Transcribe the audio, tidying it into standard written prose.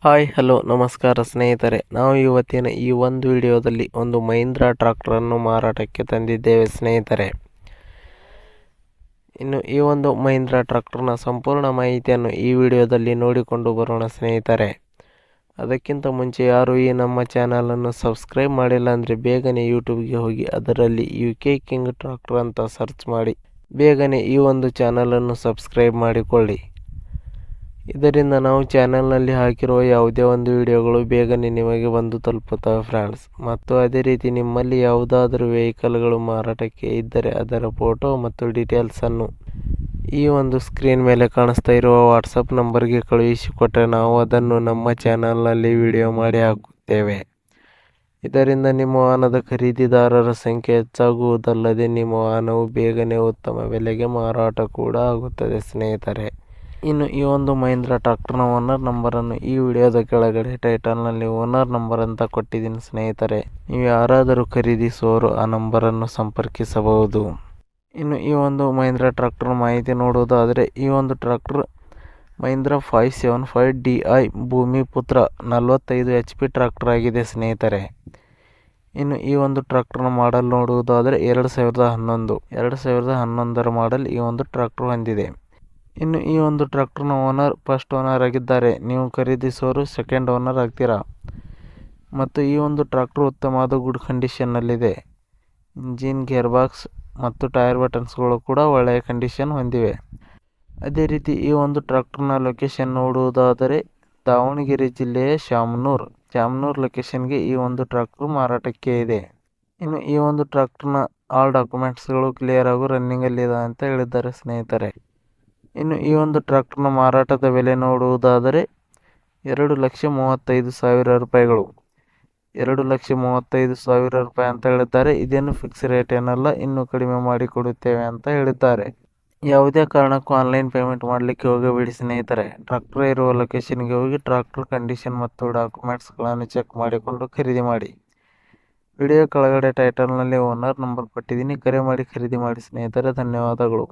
Hi hello ನಮಸ್ಕಾರ ಸ್ನೇಹಿತರೆ, ನಾವು ಇವತ್ತಿನ ಈ ಒಂದು ವಿಡಿಯೋದಲ್ಲಿ ಒಂದು ಮಹೀಂದ್ರಾ ಟ್ರಾಕ್ಟರನ್ನು ಮಾರಾಟಕ್ಕೆ ತಂದಿದ್ದೇವೆ ಸ್ನೇಹಿತರೆ. ಇನ್ನು ಈ ಒಂದು ಮಹೀಂದ್ರಾ ಟ್ರಾಕ್ಟರ್ನ ಸಂಪೂರ್ಣ ಮಾಹಿತಿಯನ್ನು ಈ ವಿಡಿಯೋದಲ್ಲಿ ನೋಡಿಕೊಂಡು ಬರೋಣ ಸ್ನೇಹಿತರೆ. ಅದಕ್ಕಿಂತ ಮುಂಚೆ ಯಾರು ಈ ನಮ್ಮ ಚಾನಲನ್ನು ಸಬ್ಸ್ಕ್ರೈಬ್ ಮಾಡಿಲ್ಲ ಅಂದರೆ ಬೇಗನೆ ಯೂಟ್ಯೂಬ್ಗೆ ಹೋಗಿ ಅದರಲ್ಲಿ UK ಕಿಂಗ್ ಟ್ರಾಕ್ಟರ್ ಅಂತ ಸರ್ಚ್ ಮಾಡಿ ಬೇಗನೆ ಈ ಒಂದು ಚಾನಲನ್ನು ಸಬ್ಸ್ಕ್ರೈಬ್ ಮಾಡಿಕೊಳ್ಳಿ. ಇದರಿಂದ ನಾವು ಚಾನಲ್ನಲ್ಲಿ ಹಾಕಿರುವ ಯಾವುದೇ ಒಂದು ವಿಡಿಯೋಗಳು ಬೇಗನೆ ನಿಮಗೆ ಬಂದು ತಲುಪುತ್ತವೆ ಫ್ರೆಂಡ್ಸ್. ಮತ್ತು ಅದೇ ರೀತಿ ನಿಮ್ಮಲ್ಲಿ ಯಾವುದಾದರೂ ವೆಹಿಕಲ್ಗಳು ಮಾರಾಟಕ್ಕೆ ಇದ್ದರೆ ಅದರ ಫೋಟೋ ಮತ್ತು ಡೀಟೇಲ್ಸನ್ನು ಈ ಒಂದು ಸ್ಕ್ರೀನ್ ಮೇಲೆ ಕಾಣಿಸ್ತಾ ಇರುವ ವಾಟ್ಸಪ್ ನಂಬರ್ಗೆ ಕಳುಹಿಸಿಕೊಟ್ಟರೆ ನಾವು ಅದನ್ನು ನಮ್ಮ ಚಾನಲ್ನಲ್ಲಿ ವಿಡಿಯೋ ಮಾಡಿ ಹಾಕುತ್ತೇವೆ. ಇದರಿಂದ ನಿಮ್ಮ ವಾಹನದ ಖರೀದಿದಾರರ ಸಂಖ್ಯೆ ಹೆಚ್ಚಾಗುವುದಲ್ಲದೆ ನಿಮ್ಮ ವಾಹನವು ಬೇಗನೆ ಉತ್ತಮ ಬೆಲೆಗೆ ಮಾರಾಟ ಕೂಡ ಆಗುತ್ತದೆ ಸ್ನೇಹಿತರೆ. ಇನ್ನು ಈ ಒಂದು ಮಹೀಂದ್ರಾ ಟ್ರಾಕ್ಟರ್ನ ಓನರ್ ನಂಬರನ್ನು ಈ ವಿಡಿಯೋದ ಕೆಳಗಡೆ ಟೈಟಲ್ನಲ್ಲಿ ಓನರ್ ನಂಬರ್ ಅಂತ ಕೊಟ್ಟಿದ್ದೀನಿ ಸ್ನೇಹಿತರೆ. ನೀವು ಯಾರಾದರೂ ಖರೀದಿಸುವವರು ಆ ನಂಬರನ್ನು ಸಂಪರ್ಕಿಸಬಹುದು. ಇನ್ನು ಈ ಒಂದು ಮಹೀಂದ್ರಾ ಟ್ರಾಕ್ಟರ್ ಮಾಹಿತಿ ನೋಡುವುದಾದರೆ, ಈ ಒಂದು tractor Mahindra 575DI Bhoomiputra 45 HP tractor ಆಗಿದೆ ಸ್ನೇಹಿತರೆ. ಇನ್ನು ಈ ಒಂದು ಟ್ರಾಕ್ಟರ್ನ ಮಾಡಲ್ ನೋಡುವುದಾದರೆ 2011 ಮಾಡಲ್ ಈ ಒಂದು ಟ್ರಾಕ್ಟರ್ ಹೊಂದಿದೆ. ಇನ್ನು ಈ ಒಂದು ಟ್ರಾಕ್ಟರ್ನ ಓನರ್ ಫಸ್ಟ್ ಓನರ್ ಆಗಿದ್ದಾರೆ. ನೀವು ಖರೀದಿಸೋರು ಸೆಕೆಂಡ್ ಓನರ್ ಆಗ್ತೀರಾ. ಮತ್ತು ಈ ಒಂದು ಟ್ರಾಕ್ಟರ್ ಉತ್ತಮವಾದ ಗುಡ್ ಕಂಡೀಷನ್ನಲ್ಲಿದೆ. ಇಂಜಿನ್, ಗೇರ್ ಬಾಕ್ಸ್ ಮತ್ತು ಟೈರ್ ಬಟನ್ಸ್ಗಳು ಕೂಡ ಒಳ್ಳೆಯ ಕಂಡೀಷನ್ ಹೊಂದಿವೆ. ಅದೇ ರೀತಿ ಈ ಒಂದು ಟ್ರಾಕ್ಟರ್ನ ಲೊಕೇಶನ್ ನೋಡುವುದಾದರೆ ದಾವಣಗೆರೆ ಜಿಲ್ಲೆಯ ಶಾಮನೂರು ಲೊಕೇಶನ್ಗೆ ಈ ಒಂದು ಟ್ರಾಕ್ಟರ್ ಮಾರಾಟಕ್ಕೆ ಇದೆ. ಇನ್ನು ಈ ಒಂದು ಟ್ರಾಕ್ಟರ್ನ ಆಲ್ ಡಾಕ್ಯುಮೆಂಟ್ಸ್ಗಳು ಕ್ಲಿಯರ್ ಹಾಗೂ ರನ್ನಿಂಗಲ್ಲಿದೆ ಅಂತ ಹೇಳಿದ್ದಾರೆ ಸ್ನೇಹಿತರೆ. ಇನ್ನು ಈ ಒಂದು ಟ್ರಾಕ್ಟರ್ನ ಮಾರಾಟದ ಬೆಲೆ ನೋಡುವುದಾದರೆ 2,35,000 ರೂಪಾಯಿಗಳು. 2,35,000 ರೂಪಾಯಿ ಅಂತ ಹೇಳಿದ್ದಾರೆ. ಇದೇನು ಫಿಕ್ಸ್ ರೇಟ್ ಏನಲ್ಲ, ಇನ್ನೂ ಕಡಿಮೆ ಮಾಡಿ ಕೊಡುತ್ತೇವೆ ಅಂತ ಹೇಳಿದ್ದಾರೆ. ಯಾವುದೇ ಕಾರಣಕ್ಕೂ ಆನ್ಲೈನ್ ಪೇಮೆಂಟ್ ಮಾಡಲಿಕ್ಕೆ ಹೋಗಬೇಡಿ ಸ್ನೇಹಿತರೆ. ಟ್ರಾಕ್ಟರ್ ಇರುವ ಲೊಕೇಶನ್ಗೆ ಹೋಗಿ ಟ್ರಾಕ್ಟರ್ ಕಂಡೀಷನ್ ಮತ್ತು ಡಾಕ್ಯುಮೆಂಟ್ಸ್ಗಳನ್ನು ಚೆಕ್ ಮಾಡಿಕೊಂಡು ಖರೀದಿ ಮಾಡಿ. ವಿಡಿಯೋ ಕೆಳಗಡೆ ಟೈಟಲ್ನಲ್ಲಿ ಓನರ್ ನಂಬರ್ ಕೊಟ್ಟಿದ್ದೀನಿ, ಕರೆ ಮಾಡಿ ಖರೀದಿ ಮಾಡಿ ಸ್ನೇಹಿತರೆ. ಧನ್ಯವಾದಗಳು.